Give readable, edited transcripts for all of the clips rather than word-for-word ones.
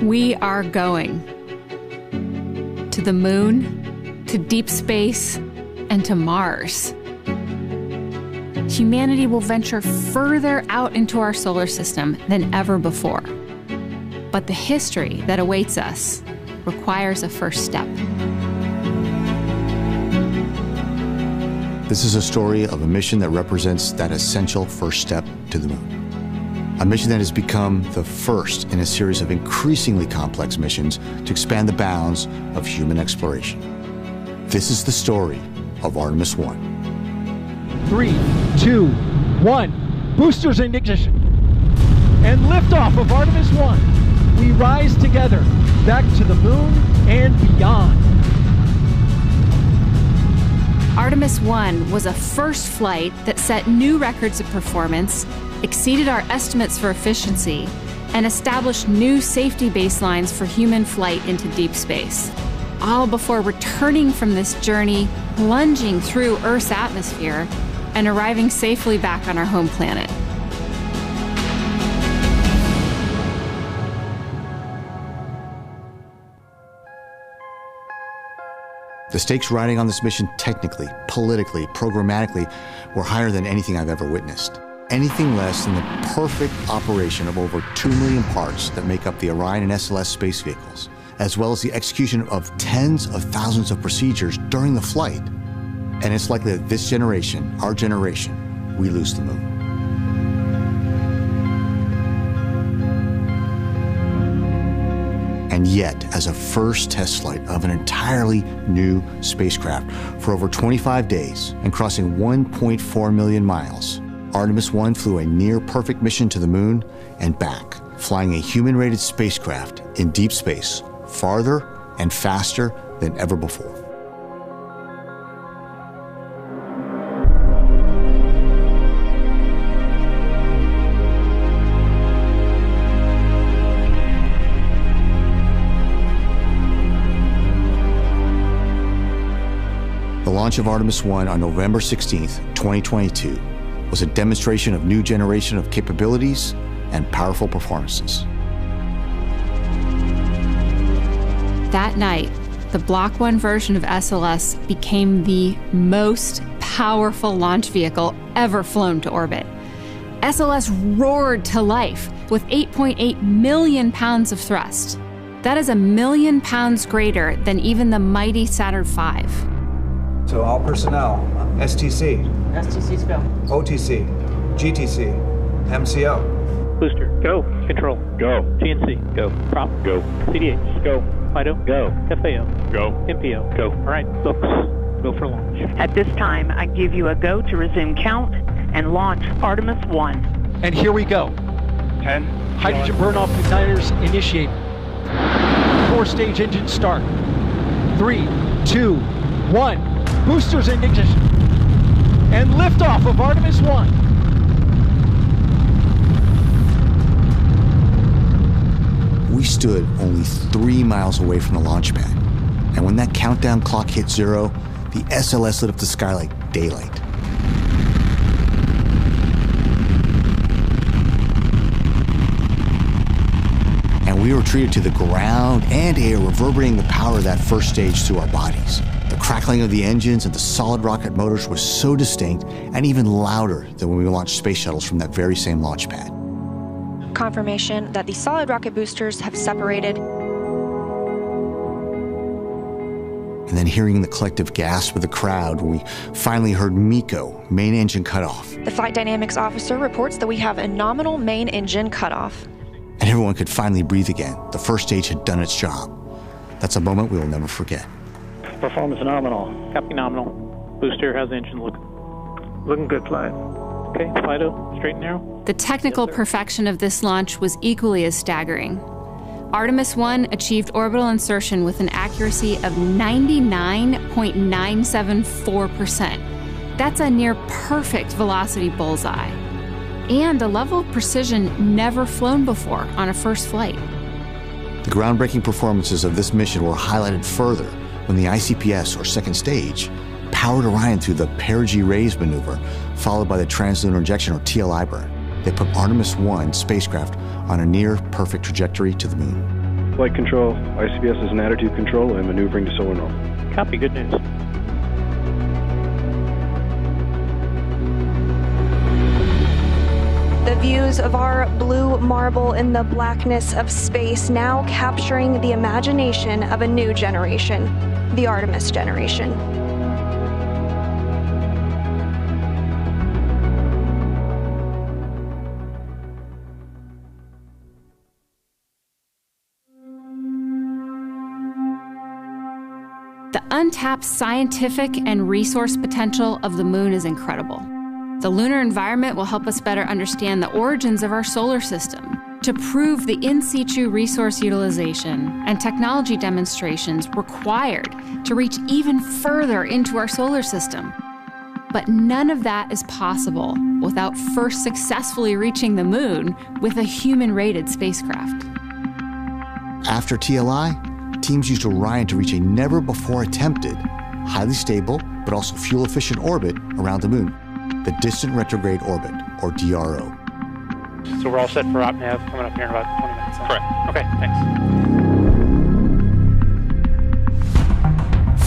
We are going to the moon, to deep space, and to Mars. Humanity will venture further out into our solar system than ever before. But the history that awaits us requires a first step. This is a story of a mission that represents that essential first step to the moon. A mission that has become the first in a series of increasingly complex missions to expand the bounds of human exploration. This is the story of Artemis 1. 3, 2, 1. Boosters in ignition. And liftoff of Artemis 1. We rise together back to the moon and beyond. Artemis 1 was a first flight that set new records of performance, exceeded our estimates for efficiency, and established new safety baselines for human flight into deep space. All before returning from this journey, plunging through Earth's atmosphere, and arriving safely back on our home planet. The stakes riding on this mission technically, politically, programmatically, were higher than anything I've ever witnessed. Anything less than the perfect operation of over 2 million parts that make up the Orion and SLS space vehicles, as well as the execution of tens of thousands of procedures during the flight. And it's likely that this generation, our generation, we lose the moon. And yet, as a first test flight of an entirely new spacecraft for over 25 days and crossing 1.4 million miles, Artemis 1 flew a near-perfect mission to the moon and back, flying a human-rated spacecraft in deep space farther and faster than ever before. The launch of Artemis 1 on November 16th, 2022, was a demonstration of new generation of capabilities and powerful performances. That night, the Block 1 version of SLS became the most powerful launch vehicle ever flown to orbit. SLS roared to life with 8.8 million pounds of thrust. That is 1 million pounds greater than even the mighty Saturn V. So all personnel, STC. STC's go. OTC, GTC, MCO. Booster, go. Control, go. GNC, go. Prop, go. CDH, go. FIDO, go. FAO, go. MPO, go. All right, folks, go for launch. At this time, I give you a go to resume count and launch Artemis 1. And here we go. 10. Hydrogen burn-off igniters initiate. 4-stage engine start. 3, 2, 1. Boosters in ignition. And liftoff of Artemis 1. We stood only 3 miles away from the launch pad. And when that countdown clock hit 0, the SLS lit up the sky like daylight. And we were treated to the ground and air, reverberating the power of that first stage through our bodies. The crackling of the engines and the solid rocket motors was so distinct and even louder than when we launched space shuttles from that very same launch pad. Confirmation that the solid rocket boosters have separated. And then hearing the collective gasp of the crowd when we finally heard MECO, main engine cutoff. The flight dynamics officer reports that we have a nominal main engine cutoff. And everyone could finally breathe again. The first stage had done its job. That's a moment we will never forget. Performance nominal. Copy nominal. Booster, how's the engine looking? Looking good, flying. Okay, FIDO, straight and narrow. The technical perfection of this launch was equally as staggering. Artemis 1 achieved orbital insertion with an accuracy of 99.974%. That's a near perfect velocity bullseye. And a level of precision never flown before on a first flight. The groundbreaking performances of this mission were highlighted further when the ICPS, or second stage, powered Orion through the perigee raise maneuver, followed by the translunar injection, or TLI burn. They put Artemis 1 spacecraft on a near-perfect trajectory to the moon. flight control. ICBS is in attitude control and maneuvering to solar normal. Copy, good news. The views of our blue marble in the blackness of space, now capturing the imagination of a new generation, the Artemis generation. The untapped scientific and resource potential of the moon is incredible. The lunar environment will help us better understand the origins of our solar system, to prove the in situ resource utilization and technology demonstrations required to reach even further into our solar system. But none of that is possible without first successfully reaching the moon with a human-rated spacecraft. After TLI, teams used Orion to reach a never-before-attempted, highly stable, but also fuel-efficient orbit around the moon, the Distant Retrograde Orbit, or DRO. So we're all set for OpNav coming up here in about 20 minutes. Correct. Okay, thanks.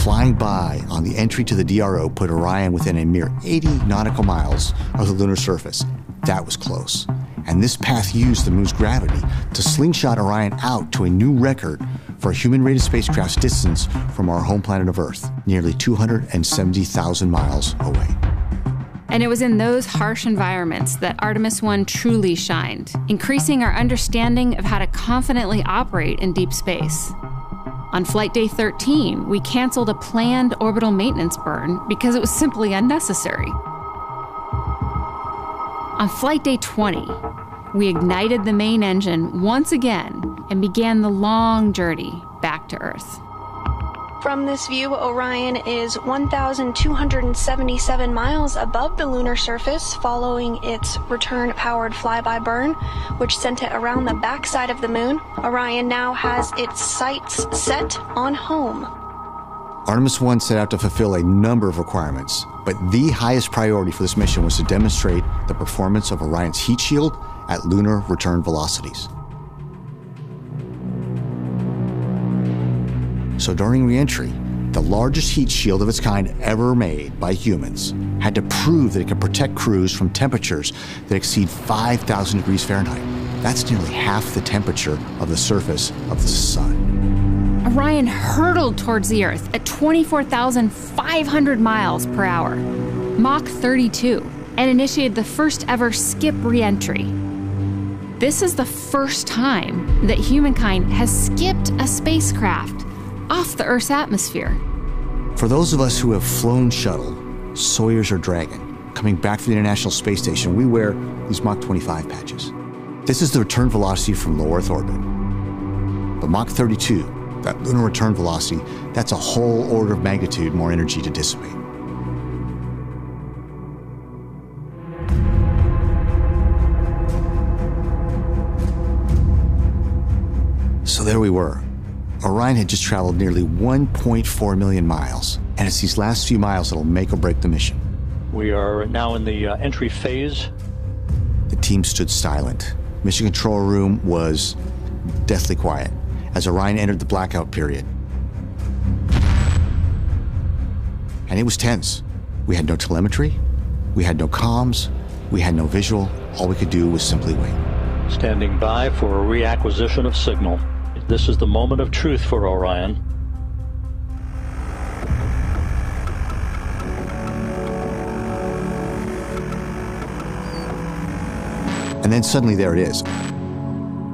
Flying by on the entry to the DRO put Orion within a mere 80 nautical miles of the lunar surface. That was close. And this path used the moon's gravity to slingshot Orion out to a new record for a human-rated spacecraft's distance from our home planet of Earth, nearly 270,000 miles away. And it was in those harsh environments that Artemis 1 truly shined, increasing our understanding of how to confidently operate in deep space. On flight day 13, we canceled a planned orbital maintenance burn because it was simply unnecessary. On flight day 20, we ignited the main engine once again and began the long journey back to Earth. From this view, Orion is 1,277 miles above the lunar surface following its return-powered flyby burn, which sent it around the backside of the moon. Orion now has its sights set on home. Artemis 1 set out to fulfill a number of requirements, but the highest priority for this mission was to demonstrate the performance of Orion's heat shield at lunar return velocities. So during re-entry, the largest heat shield of its kind ever made by humans had to prove that it could protect crews from temperatures that exceed 5,000 degrees Fahrenheit. That's nearly half the temperature of the surface of the sun. Orion hurtled towards the Earth at 24,500 miles per hour, Mach 32, and initiated the first ever skip re-entry. This is the first time that humankind has skipped a spacecraft off the Earth's atmosphere. For those of us who have flown shuttle, Soyuz or Dragon, coming back from the International Space Station, we wear these Mach 25 patches. This is the return velocity from low Earth orbit. But Mach 32, that lunar return velocity, that's a whole order of magnitude more energy to dissipate. So there we were. Orion had just traveled nearly 1.4 million miles, and it's these last few miles that'll make or break the mission. We are now in the entry phase. The team stood silent. Mission control room was deathly quiet as Orion entered the blackout period. And it was tense. We had no telemetry, we had no comms, we had no visual. All we could do was simply wait. Standing by for a reacquisition of signal. This is the moment of truth for Orion. And then suddenly there it is.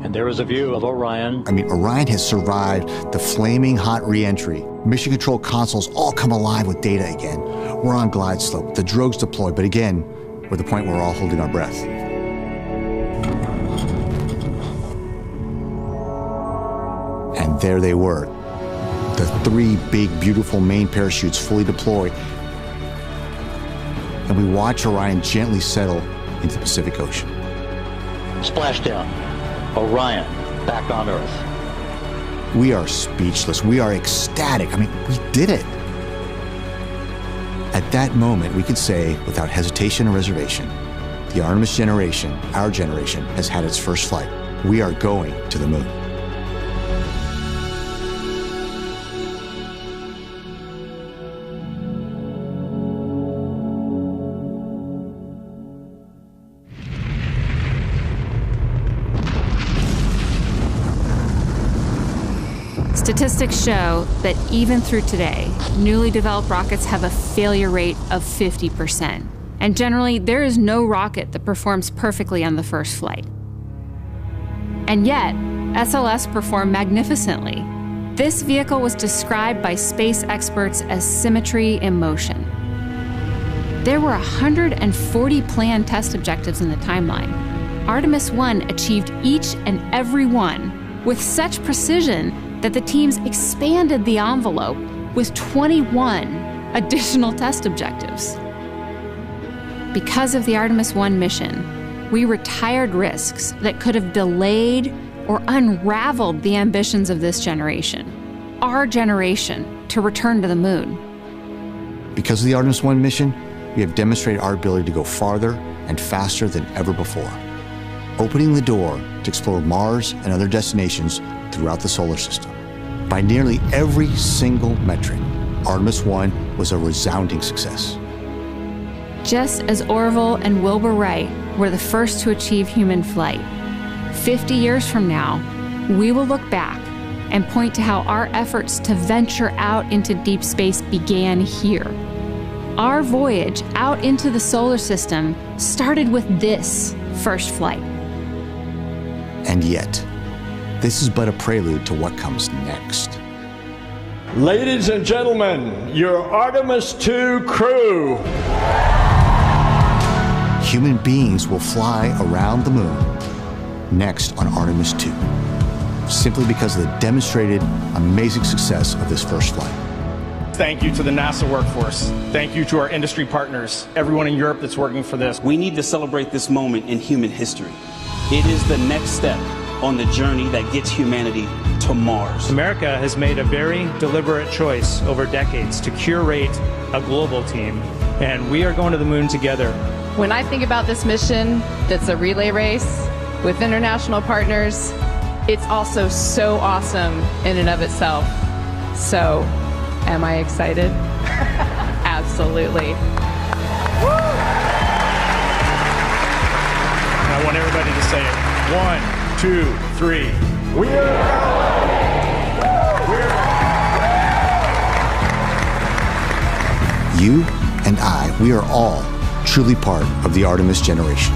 And there is a view of Orion. I mean, Orion has survived the flaming hot re-entry. Mission control consoles all come alive with data again. We're on glide slope, the drogues deployed, but again, we're at the point where we're all holding our breath. And there they were, the three big, beautiful main parachutes fully deployed. And we watch Orion gently settle into the Pacific Ocean. Splashdown. Orion, back on Earth. We are speechless. We are ecstatic. I mean, we did it. At that moment, we could say, without hesitation or reservation, the Artemis generation, our generation, has had its first flight. We are going to the moon. Statistics show that even through today, newly developed rockets have a failure rate of 50%. And generally, there is no rocket that performs perfectly on the first flight. And yet, SLS performed magnificently. This vehicle was described by space experts as symmetry in motion. There were 140 planned test objectives in the timeline. Artemis 1 achieved each and every one with such precision that the teams expanded the envelope with 21 additional test objectives. Because of the Artemis 1 mission, we retired risks that could have delayed or unraveled the ambitions of this generation, our generation, to return to the moon. Because of the Artemis 1 mission, we have demonstrated our ability to go farther and faster than ever before, opening the door to explore Mars and other destinations throughout the solar system. By nearly every single metric, Artemis 1 was a resounding success. Just as Orville and Wilbur Wright were the first to achieve human flight, 50 years from now, we will look back and point to how our efforts to venture out into deep space began here. Our voyage out into the solar system started with this first flight. And yet, this is but a prelude to what comes next. Ladies and gentlemen, your Artemis II crew. Human beings will fly around the moon next on Artemis II, simply because of the demonstrated amazing success of this first flight. Thank you to the NASA workforce. Thank you to our industry partners, everyone in Europe that's working for this. We need to celebrate this moment in human history. It is the next step on the journey that gets humanity to Mars. America has made a very deliberate choice over decades to curate a global team, and we are going to the moon together. When I think about this mission that's a relay race with international partners, it's also so awesome in and of itself. So, am I excited? Absolutely. I want everybody to say it. 1, 2, 3. We are You and I, we are all truly part of the Artemis generation.